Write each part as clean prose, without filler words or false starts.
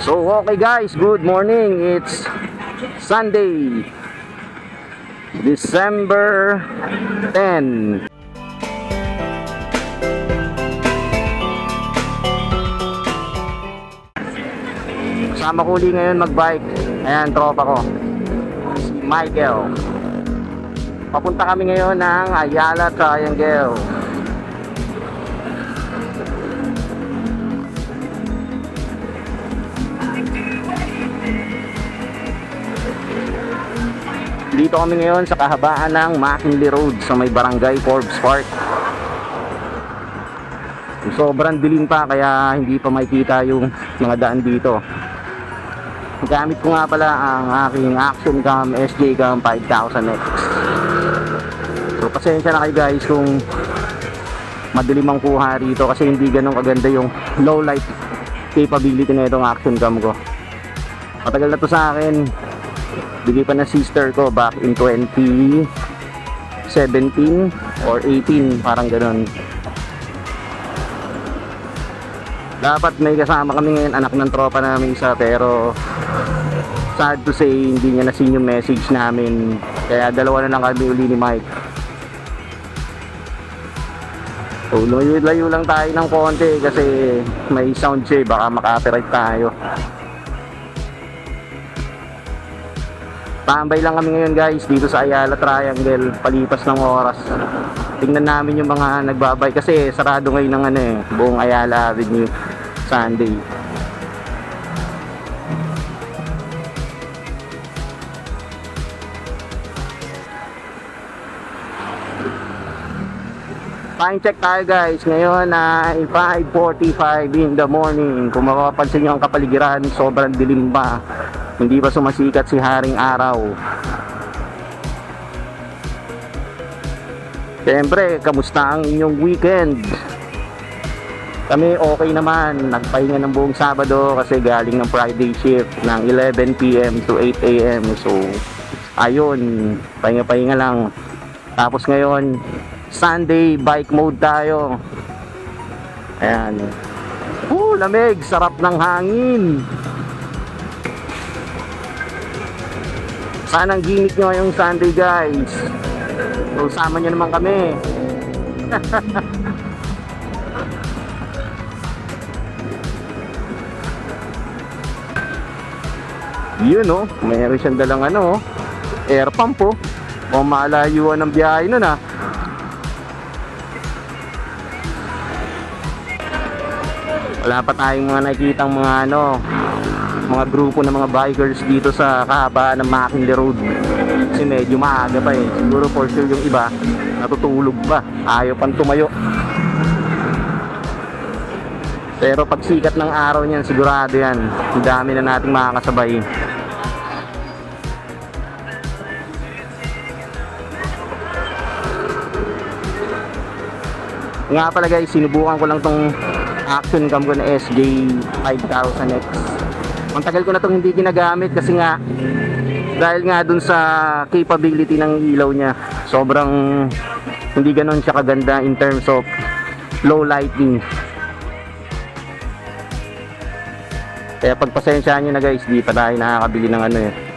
So okay guys, good morning. It's Sunday, December 10. Kasama ko uli ngayon magbike. Ayan, tropa ko, si Michael. Papunta kami ngayon ng Ayala Triangle. Dito kami ngayon sa kahabaan ng McKinley Road sa may barangay Forbes Park. Sobrang dilim pa kaya hindi pa makikita yung mga daan dito. Gamit ko nga pala ang aking Action Cam SJ Cam 5000X. So pasensya na kayo guys kung madilim ang kuha rito kasi hindi ganun kaganda yung low light capability na itong Action Cam ko. Matagal na to sa akin. Bigay pa na sister ko back in 2017 or 18, parang ganun. Dapat may kasama kami ngayon, anak ng tropa namin isa, pero sad to say hindi niya na-seen yung message namin, kaya dalawa na lang kami uli ni Mike. So layo lang tayo ng konti kasi may sound siya, baka maka-copyright tayo. Tambay lang kami ngayon guys dito sa Ayala Triangle, palipas ng oras. Tingnan namin yung mga nagbabay kasi sarado ngayon ng buong Ayala Avenue Sunday. Time check tayo guys, ngayon ay 5:45 in the morning. Kung mapapansin nyo ang kapaligiran, sobrang dilim pa. Hindi pa sumasikat si Haring Araw. Siyempre, kamusta ang inyong weekend? Kami okay naman, nagpahinga ng buong Sabado kasi galing ng Friday shift ng 11 PM to 8 AM. So, ayun, pahinga-pahinga lang. Tapos ngayon, Sunday, bike mode tayo. Ayan. Lamig, sarap ng hangin. Saan ang gimmick nyo ngayong Sunday guys? So, sama nyo naman kami. Yun mayroon siyang dalang air pump o malayuan ng biyahe nun . Wala pa tayong mga nakikitang mga grupo ng mga bikers dito sa kahabaan ng McKinley Road kasi medyo maaga pa siguro for sure yung iba natutulog pa, ayaw pang tumayo, pero pag sikat ng araw niyan sigurado yan, ang dami na nating makakasabay. Nga pala guys, sinubukan ko lang tong Action Cam ko na SJ 5000X. Ang tagal ko na itong hindi ginagamit kasi nga dahil nga dun sa capability ng ilaw niya, sobrang hindi ganon siya kaganda in terms of low lighting. Kaya pagpasensyaan nyo na guys, di pa tayo nakakabili ng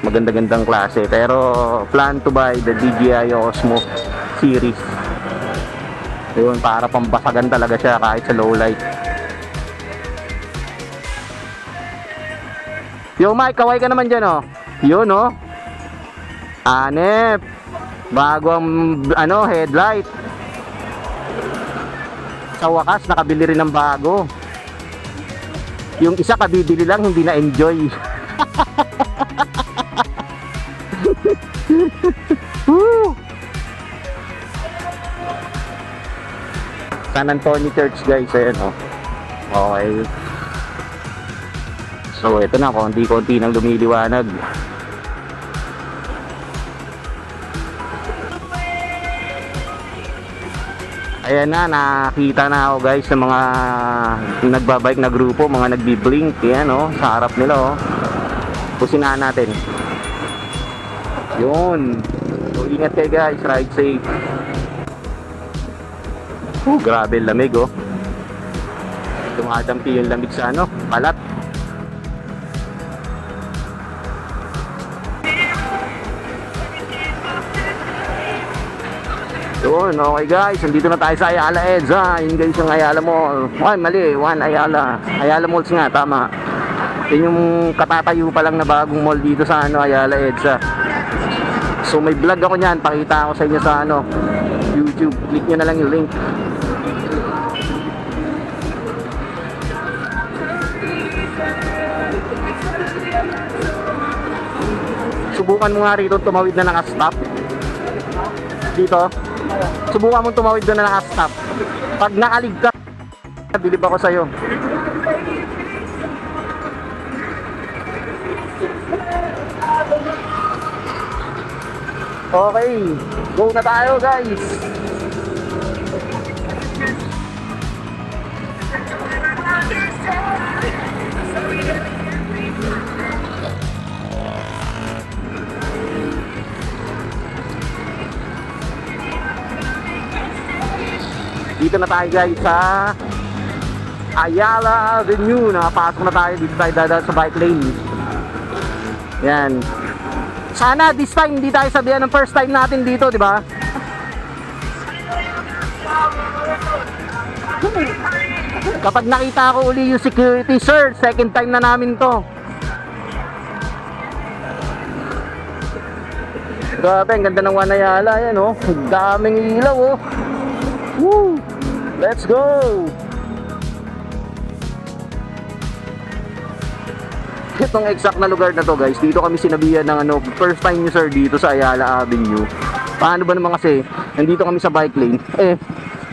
maganda-gandang klase, pero plan to buy the DJI Osmo series. Yun, para pambasagan talaga siya kahit sa low light. Yo Mike, kaway ka naman dyan Yun Anep, bago ang headlight. Sa wakas nakabili rin ng bago. Yung isa kabibili lang, hindi na enjoy. San Antonio Church guys, ayan okay. So ito na, konti-konti nang lumiliwanag. Ayan na, nakita na ako guys sa mga nagbabike na grupo, mga nagbi-blink. Yan sa harap nila Pusinaan natin. Yun. So ingat kayo guys, ride safe. Grabe lamig Dumadampi yung lamig sa balat. Yun, okay guys, nandito na tayo sa Ayala EDSA. Yun guys yung Ayala Mall. Ay, mali, One Ayala. Ayala Malls nga, tama. Yun yung katatayo pa lang na bagong mall dito sa Ayala EDSA. So may vlog ako niyan, pakita ako sa inyo sa YouTube. Click nyo na lang yung link. Subukan mo nga rito tumawid na naka-stop. Dito. Subukan mo tumawid doon na naka-stop. Pag nakaligtas, bilib ako sa'yo. Okay, go na tayo guys. Dito na tayo guys sa Ayala Avenue. Nakapasok na tayo. Dito tayo dadaan sa bike lane. Yan. Sana this time hindi tayo sabihan ng first time natin dito, di ba? Kapag nakita ko uli yung security, sir, second time na namin to. Grabe, ang ganda ng One Ayala. Yan oh. Daming ilaw oh. Woo! Let's go! Itong exact na lugar na to guys, dito kami sinabihan ng first time nyo sir dito sa Ayala Avenue. Paano ba naman kasi, nandito kami sa bike lane,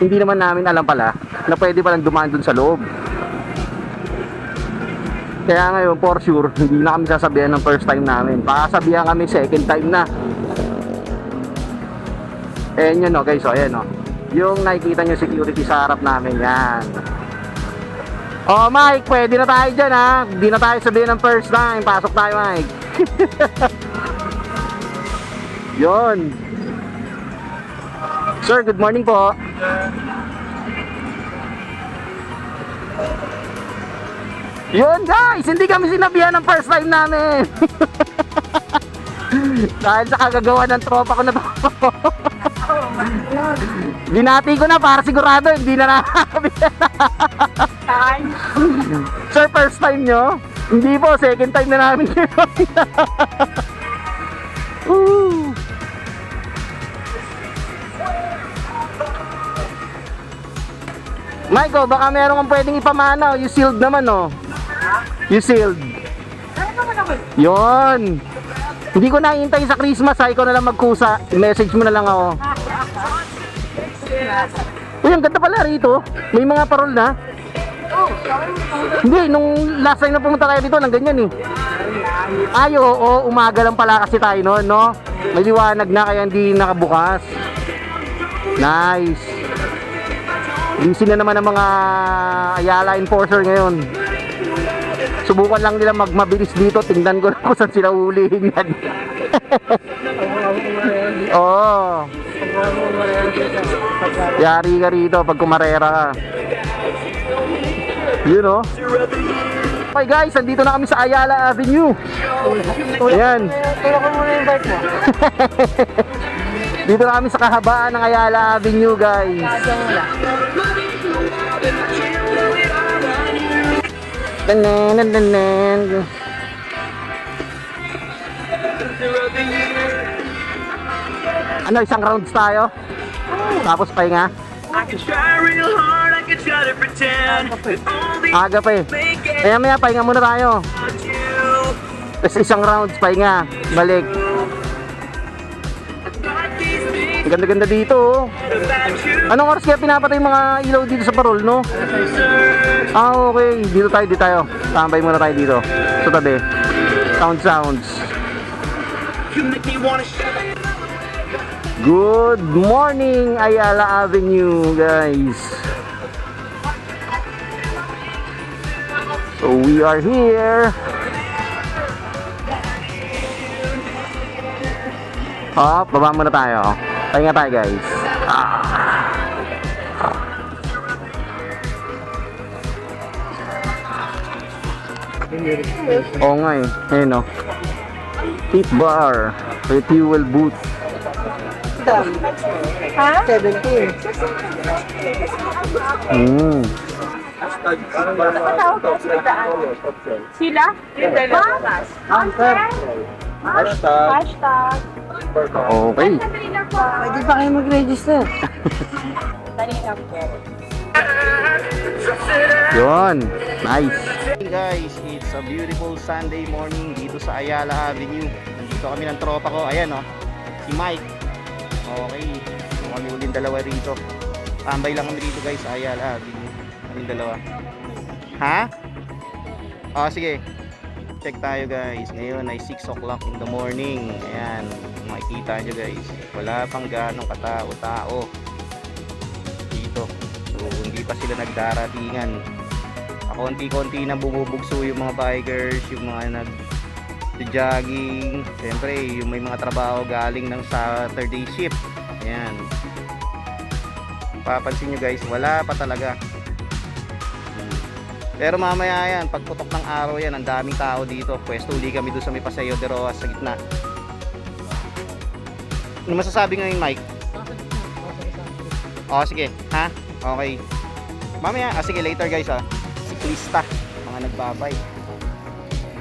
hindi naman namin alam pala na pwede palang dumaan dun sa loob. Kaya ngayon, for sure, hindi na kami sasabihan ng first time namin. Pasabihan kami second time na. Ayan yun o guys, ayan o. Yung nakikita nyo security sa harap namin, yan. Oh Mike, pwede na tayo dyan ha. Hindi na tayo sabihin ng first time. Pasok tayo Mike. Yun. Sir, good morning po. Yun guys, hindi kami sinabihan ng first time namin. Dahil sa kagagawa ng tropa ko na to. Binati ko na para sigurado hindi na namin. Sir, first time nyo? Hindi po, second time na namin. Michael, baka meron kang pwedeng ipamana. You sealed naman oh. You sealed. Yun. Hindi ko nahihintay sa Christmas ha. Ikaw na lang magkusa. I-message mo na lang ako. Uy, ang ganda pala rito. May mga parol na. Hindi, nung last time na pumunta tayo dito, nang ganyan eh. Ay, oo, umaga lang pala kasi tayo noon, no? May liwanag na kaya hindi nakabukas. Nice. Busy na naman ang mga Ayala enforcer ngayon. Subukan lang nila magmabilis dito. Tingnan ko na kung saan sila ulihin yan. Oo. Yari ka rito pag kumarera ka. Yun o. Okay guys, nandito na kami sa Ayala Avenue. Ayan. Tulak ko muna yung bike mo. Dito na kami sa kahabaan ng Ayala Avenue guys. Ano, isang rounds tayo? Tapos pahinga? Aga pa eh. Kaya maya, pahinga muna tayo. Tapos isang rounds, pahinga. Balik. Ang ganda-ganda dito oh. Anong oras kaya pinapatay yung mga ilaw dito sa parol, no? Ah, okay. Dito tayo. Tambay muna tayo dito. Sa tabi. Sounds. Good morning, Ayala Avenue, guys. So we are here. Baba muna tayo. Pahinga tayo, guys. Oo nga eh. Ayun o. Pit bar. Fuel booth. Ha? 70. Hmm. Nakatawag ko sa daan. Sila? Yung dalawa. Answer. Hashtag. Okay. Dali lang po. Pwede pa kayo mag-register. Dali lang po. Yun. Nice. Hey guys, it's a beautiful Sunday morning dito sa Ayala Avenue. Nandito kami ng tropa ko. Ayan oh. Si Mike. Okay. Yung kami uling dalawa rito. Tambay lang kami dito guys sa Ayala Avenue. Kaming dalawa. Ha? Oh, sige. Check tayo guys. Ngayon ay 6 o'clock in the morning. Ayan. Makikita nyo guys. Wala pang ganong katao-tao dito. So hindi pa sila nagdaratingan. Konti-konti na bumubugso yung mga bikers, yung mga nag-jogging. Siyempre, yung may mga trabaho galing ng Saturday shift. Ayan. Papansin nyo guys, wala pa talaga. Pero mamaya yan, pagputok ng araw yan, ang daming tao dito. Pwesto uli kami doon sa may Paseo de Rojas sa gitna. Ano masasabi ngayon, Mike? Oh, sige. Ha? Okay. Mamaya, sige later guys ha. Siklista, mga nagbabay.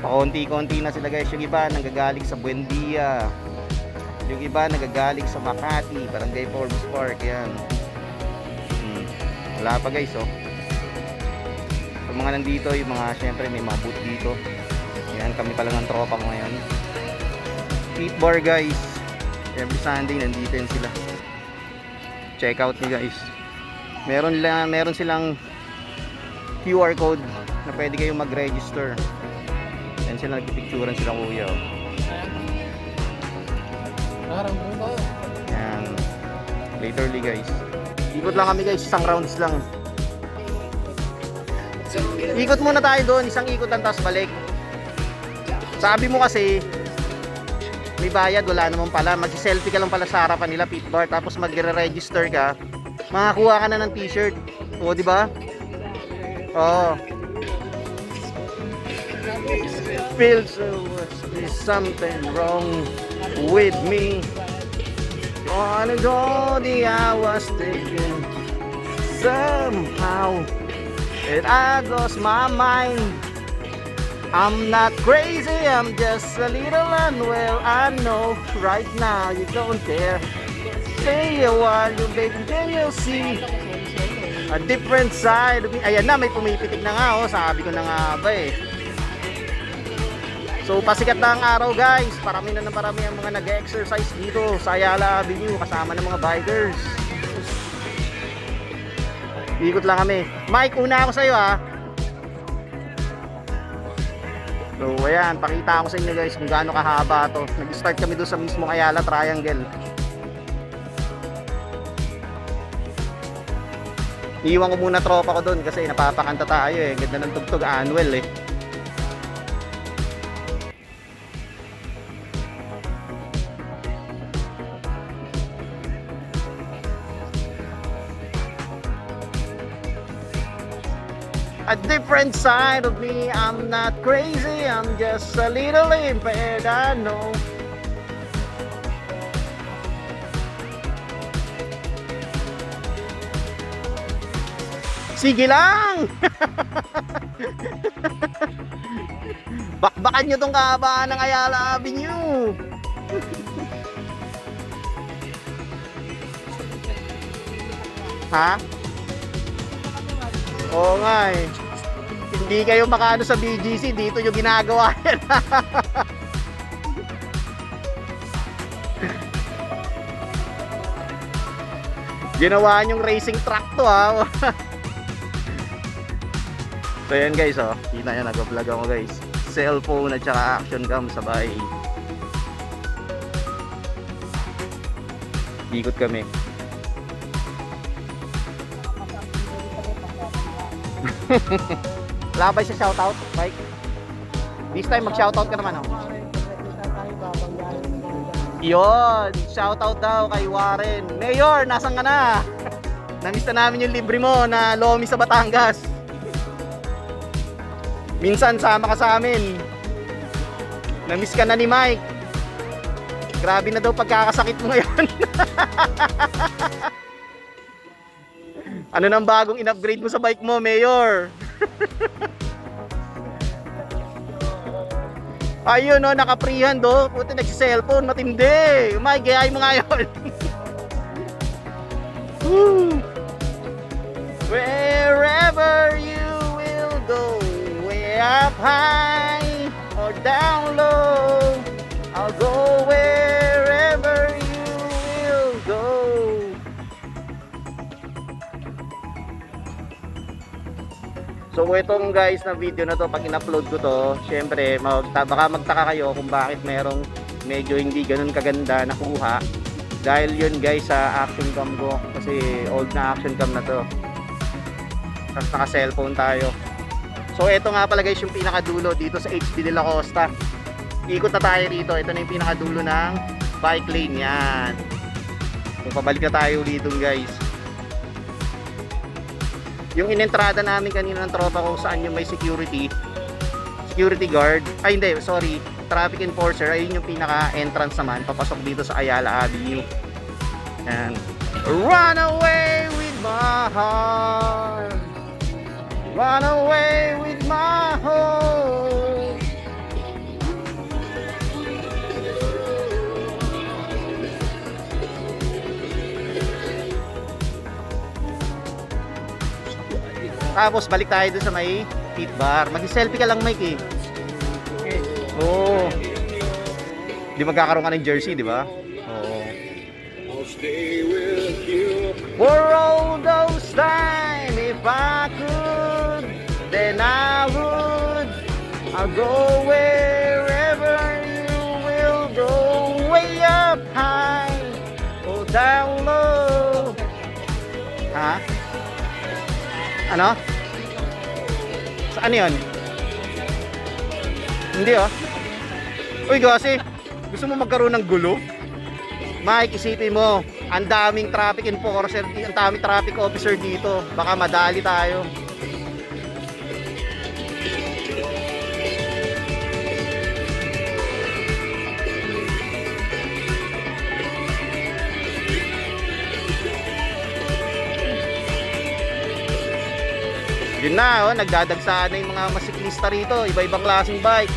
Pakonti-konti na sila guys. Yung iba nagagaling sa Buendia. Yung iba nagagaling sa Makati, Barangay Forbes Park. Yan. Wala pa guys oh. Yung mga nandito, yung mga syempre may mga booth dito. Yan, kami pa lang ang tropa ko ngayon. Pit bar guys. Every Sunday nandito yan sila. Check out nyo guys. Meron silang QR code na pwede kayong mag-register. Yan sila, nagpipicturan sila kuya oh. Yan. Laterly guys. Ikot lang kami guys, isang rounds lang. Ikot muna tayo doon, isang ikot lang tapos balik. Sabi mo kasi may bayad, wala naman pala. Mag-selfie ka lang pala sa harapan nila, pit bar, tapos magre-register ka. Makakuha ka na ng t-shirt. O, di ba? Oh. Feels there's something wrong with me. On a journey I was taken somehow. It lost my mind. I'm not crazy, I'm just a little unwell. I know right now you don't dare say a word, you baby, then you'll see a different side of me. Ayan na, may pumipitik na nga oh. Sabi ko na nga ba eh. So pasikat na ang araw guys. Parami na parami ang mga nag-exercise dito sa Ayala Avenue kasama ng mga bikers. Ikot lang kami. Mike, una ako sa'yo ha. So ayan, pakita ko sa inyo guys kung gaano kahaba to. Nag-start kami doon sa mismong Ayala Triangle. Iwan ko muna tropa ko doon kasi napapakanta tayo eh. Ganda ng tugtog annual eh. A different side of me, I'm not crazy, I'm just a little impaired, I know. Sige lang! Bakbakan nyo tong kahabaan ng Ayala Avenue! Ha? Oo nga eh. Hindi kayo makaano sa BGC, dito yung ginagawa yan. Ginawa nyong racing track to ha. So yan guys oh, kita nyo, nag-vlog ako guys. Cellphone at saka action cam sabay. Ikot kami. Labay sa shoutout, Mike. This time mag-shoutout ka naman oh. Yun, shoutout daw kay Warren. Mayor, nasan ka na? Namiss na namin yung libre mo na lomi sa Batangas. Minsan sama ka sa amin. Namiss ka na ni Mike. Grabe na daw pagkakasakit mo ngayon. Ano nang bagong in-upgrade mo sa bike mo, Mayor? Ayun no, naka-freehand do. Puti nagsi-cellphone, matindi. Umay, gayahin mo nga yun. Woo. Wherever you will go, way up high or down low, I'll go wherever you will go. So itong guys na video na to, pag in-upload ko to, syempre baka magtaka kayo kung bakit merong medyo hindi ganun kaganda nakuha. Dahil yun guys sa action cam ko, kasi old na action cam na to. Tapos naka cellphone tayo. So ito nga pala guys yung pinakadulo dito sa HB de la Costa. Ikot na tayo rito. Ito na yung pinakadulo ng bike lane yan. So pabalik na tayo dito guys. Yung inentrada namin kanina ng tropa ko saan yung may security guard. Ay hindi, sorry. Traffic enforcer. Ayun yung pinaka entrance naman. Papasok dito sa Ayala Avenue. And run away with my heart. Run away with my heart. Tapos balik tayo doon sa may pit bar. Mag-selfie ka lang, Mike eh. Oo. Di magkakaroon ka ng jersey, di ba? Oo. For all those time, if I could, then I would. I'll go wherever you will go. Way up high or down low. Ha? Ano? Saan yun? Hindi oh. Uy kasi, gusto mo magkaroon ng gulo? Mike, isipin mo, ang daming traffic enforcer, ang daming traffic officer dito. Baka madali tayo. Yun na, oh, nagdadagsaan na yung mga masiklista rito. Iba-ibang klaseng bike.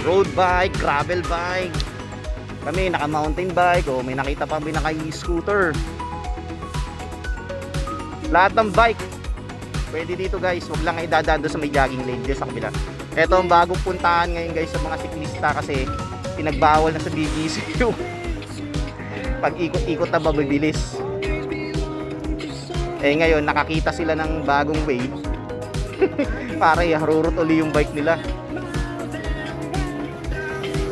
Road bike, gravel bike. Kami naka-mountain bike. Oh, may nakita pa may naka-e-scooter. Lahat ng bike. Pwede dito guys. Huwag lang idadaan doon sa may jogging lane dito sa kabila. Ito ang bagong puntahan ngayon guys sa mga siklista kasi pinagbawal na sa BGC yung pag ikot-ikot na mabibilis. Eh ngayon nakakita sila ng bagong way. Para iharurot uli yung bike nila.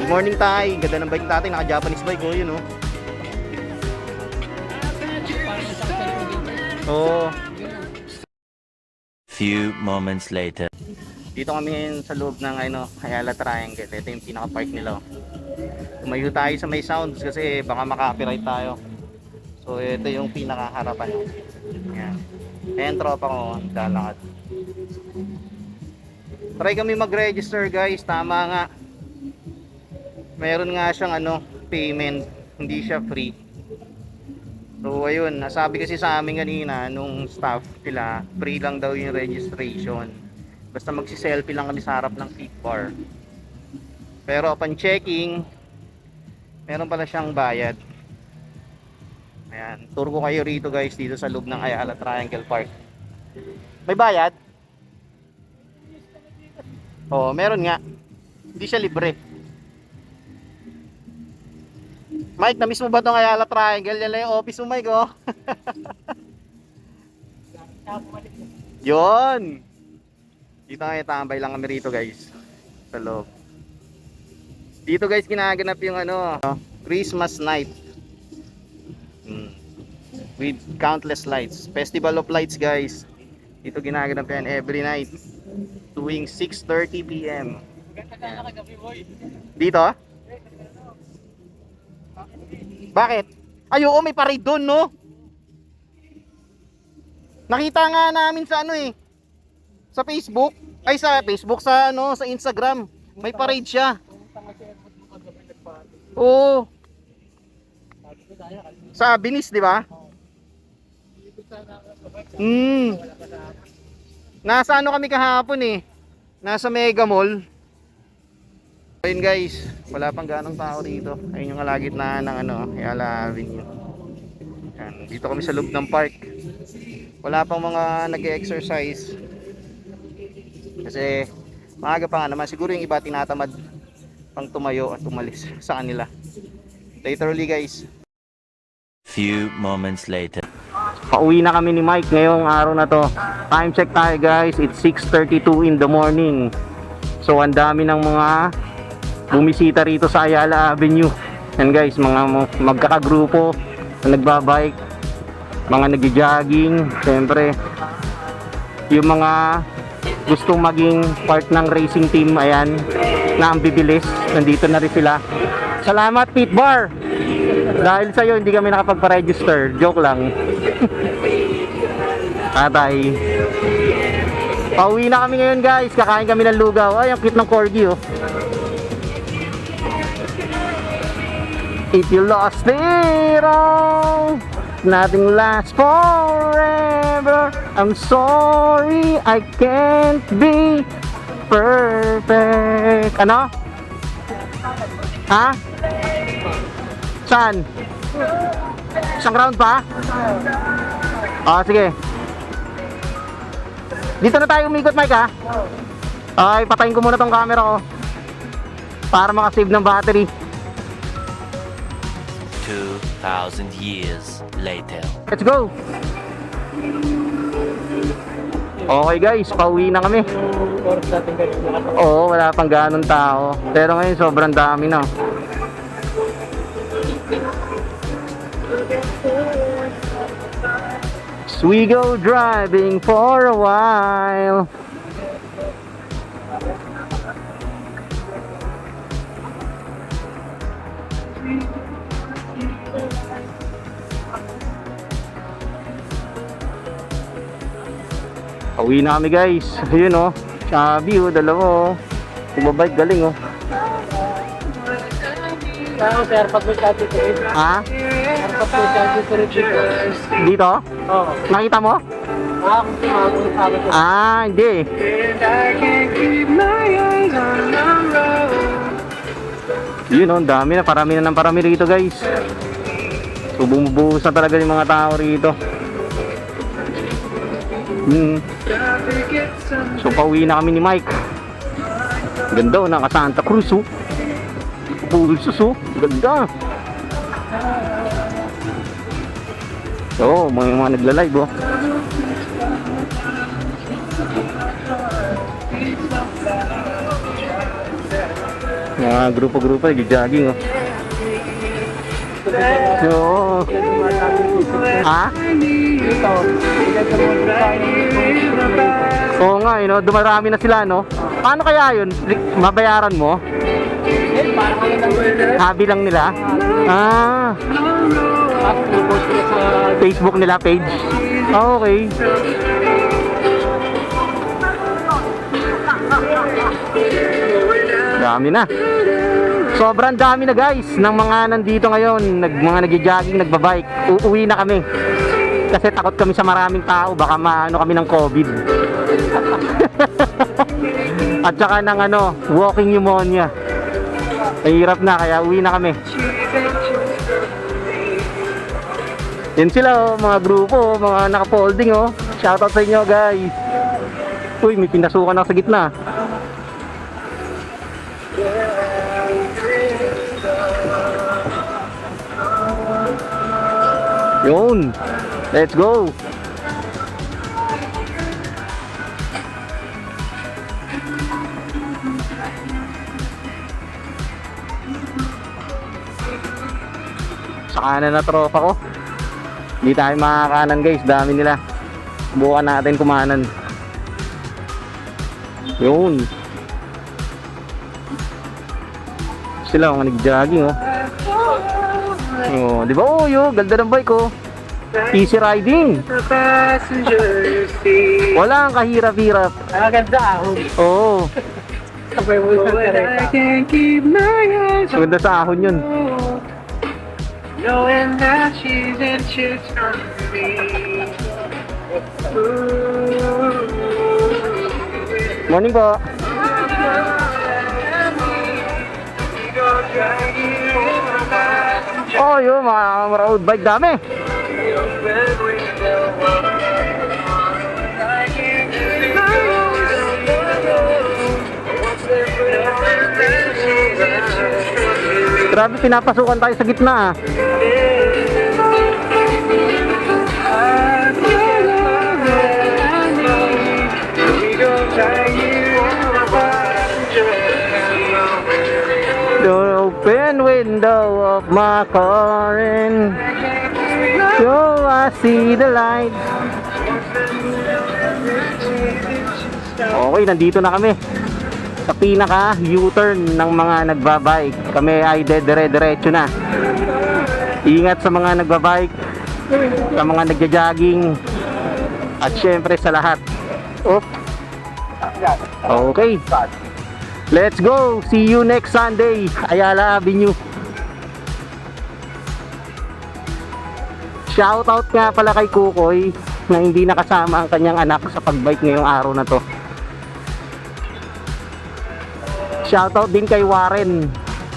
Good morning Tay, ganda ng bike natin, naka Japanese bike oh, yun oh. Oh. Few moments later. Dito kami sa loob ng Ayala Triangle. Ito yung pinaka-park nila. Tumayo tayo sa may sounds kasi baka maka-copyright tayo. So ito yung pinaka-harapan. Yan. Ayan tropa ko, lalakad. Try kami mag-register guys, tama nga. Meron nga siyang payment, hindi siya free. So ayun, nasabi kasi sa amin kanina nung staff nila, free lang daw yung registration. Basta magsi-selfie lang kami sa harap ng pit bar. Pero upon checking, meron pala siyang bayad. Ayan, tour ko kayo rito guys dito sa loob ng Ayala Triangle Park. May bayad? Oo, meron nga. Hindi siya libre. Mike, na-miss mo ba itong Ayala Triangle? Yan lang yung office mo, Mike, oh. Yun. Dito nga tambay lang kami rito guys. Sa loob. Dito guys ginaganap yung Christmas night. With countless lights. Festival of Lights guys. Dito ginaganap yan every night. Tuwing 6:30 PM. Dito? Bakit? Ay oo, may parade doon no? Nakita nga namin sa sa Facebook. Ay sa Facebook, sa sa Instagram. May parade siya. Oo. Sa Binis, di ba? Nasa ano kami kahapon eh. Nasa Mega Mall. Ayun guys, wala pang ganong tao dito. Ayun yung kalagitnaan ng ano, Ayala Avenue. Yan, dito kami sa loob ng park. Wala pang mga nag-exercise. Kasi maaga pa nga naman. Siguro yung iba tinatamad pang tumayo at umalis sa kanila. Literally guys. Few moments later. Pauwi na kami ni Mike ngayong araw na to. Time check tayo guys, it's 6:32 in the morning. So ang dami ng mga bumisita rito sa Ayala Avenue. And guys, mga magkakagrupo na nagbabike, mga nagja-jogging, syempre yung mga gustong maging part ng racing team, ayan, na ang bibilis, nandito na rin sila. Salamat Pit Bar! Dahil sa'yo hindi kami nakapagpa-register. Joke lang. Atay. Pauwi na kami ngayon guys. Kakain kami ng lugaw. Ay, ang cute ng corgi oh. If you lost it all, nothing lasts forever. I'm sorry I can't be perfect. Ano? Ha? Saan? Isang round pa? Ah, sige. Dito na tayo umikot, Mike, ha? Ay, patayin ko muna tong camera ko para makasave ng battery. 2,000 years later. Let's go! Okay guys, pauwi na kami. Oo, wala pang ganun tao. Pero ngayon sobrang dami na. So we go driving for a while. Pauwi na kami guys. Ayun oh, sabi oh, dalawa oh. Bumabike galing oh. Sir, pag may charge ito rin. Ha? Pag may charge ito rin dito. Dito? Oo. Nakita mo? Kung tumawag sa akin. Ah, hindi. Yun oh, dami na. Parami na ng parami rito guys. So bumubuhos na talaga yung mga tao rito. So pauwi na kami ni Mike. Ganda oh, naka Santa Cruz oh. Pulsos oh, ganda. Oh, mga nagla-live oh. Mga grupo-grupo nag-jogging oh. So, ha? Oo nga, you know, dumarami na sila, no? Paano kaya yun? Mabayaran mo? Hobby lang nila? Ah. Facebook nila, page? Okay. Dami na. Sobrang dami na guys ng mga nandito ngayon, mga nagja-jogging, nagbabike. Uuwi na kami. Kasi takot kami sa maraming tao, baka maano kami ng COVID. At saka ng ano, walking pneumonia. Mahirap na, kaya uwi na kami. Yan sila oh, mga grupo, mga naka-folding oh. Shoutout sa inyo guys. Uy, may pinasukan ako sa gitna. Yun. Let's go. Sa kanan na tropa ko. Hindi tayo makakanan guys, dami nila. Bukan natin kumanan. Yun. Sila mga nag-jogging oh. Oh, di ba? Oh, yo, ganda ng bike oh. Easy riding. Wala ang kahirap-hirap. Ganda ah. Oo. Sabay mo sa teresa. Maganda sa ahon yun. Knowing that she's inches from me. Morning po. Oh, yun, mga road bike dami. Grabe, pinapasukan tayo sa gitna ah. The open window of my car and so I see the light. Okay, nandito na kami sa pinaka U-turn ng mga nagbabike. Kami ay dire-diretso na. Ingat sa mga nagbabike, sa mga nagja-jogging, at syempre sa lahat. Oh. Okay. Let's go. See you next Sunday, Ayala Avenue. Shoutout nga pala kay Kukoy na hindi nakasama ang kanyang anak sa pagbike ngayong araw na to. Shoutout din kay Warren.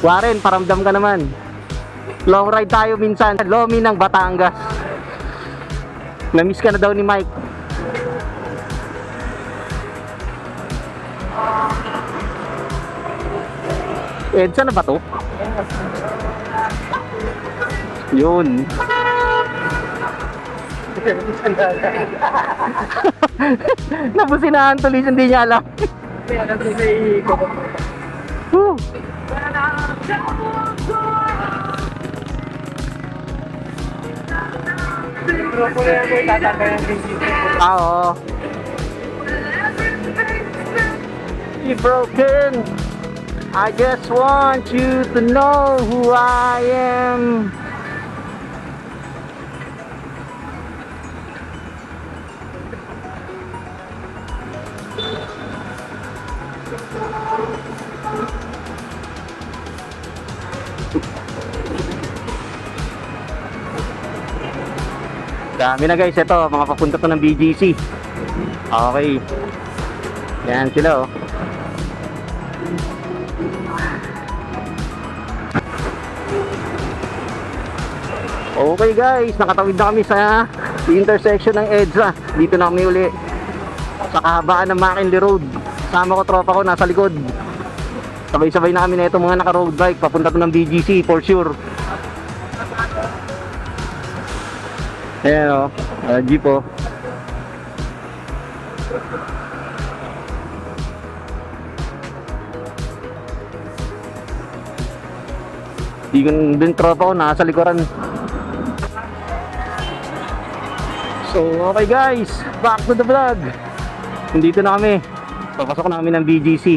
Warren, paramdam ka naman. Long ride tayo minsan. Lomi ng Batangas. Na-miss ka na daw ni Mike. EDSA na ba to? Yun. Nabusinahan tuloy, hindi niya alam. Whew. Oo. You broken. I just want you to know who I am. Dami na guys, ito mga papunta to ng BGC. Okay. Yan sila oh. Okay guys, nakatawid na kami sa intersection ng EDSA. Dito na kami uli sa kahabaan ng McKinley Road. Sama ko, tropa ko, nasa likod. Sabay-sabay na kami na itong mga naka-road bike. Papunta to ng BGC for sure. Ayan o, jeep o. Din tropa ko, nasa likuran. So, okay guys, back to the vlog. Nandito na kami. Papasok namin ng BGC.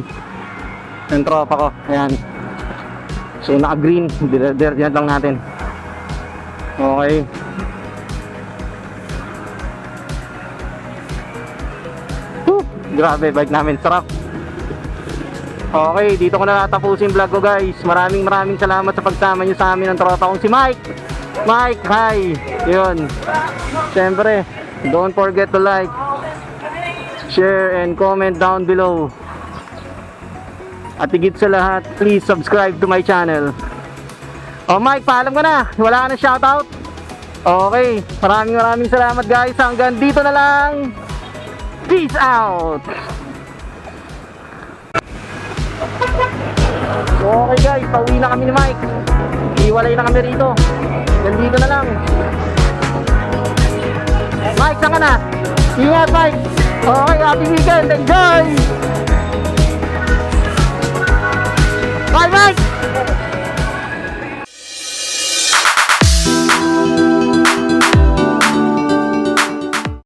Yung tropa ko, ayan. So, naka-green. Diyan lang natin. Okay. Whew, grabe, bike namin. Sarap. Okay, dito ko na tatapusin vlog ko guys. Maraming salamat sa pagsama nyo sa amin ng tropa kong si Mike. Mike, hi! Yun. Siyempre, don't forget to like, share, and comment down below. At higit sa lahat, please subscribe to my channel. Oh Mike, paalam ka na. Wala ka na shoutout? Okay, maraming salamat guys. Hanggang dito na lang. Peace out! So, okay guys, pauwi na kami ni Mike. Iwalay na kami rito. Nandito na lang. Mike, saan ka na? Ingat Mike. Okay, happy weekend. Enjoy!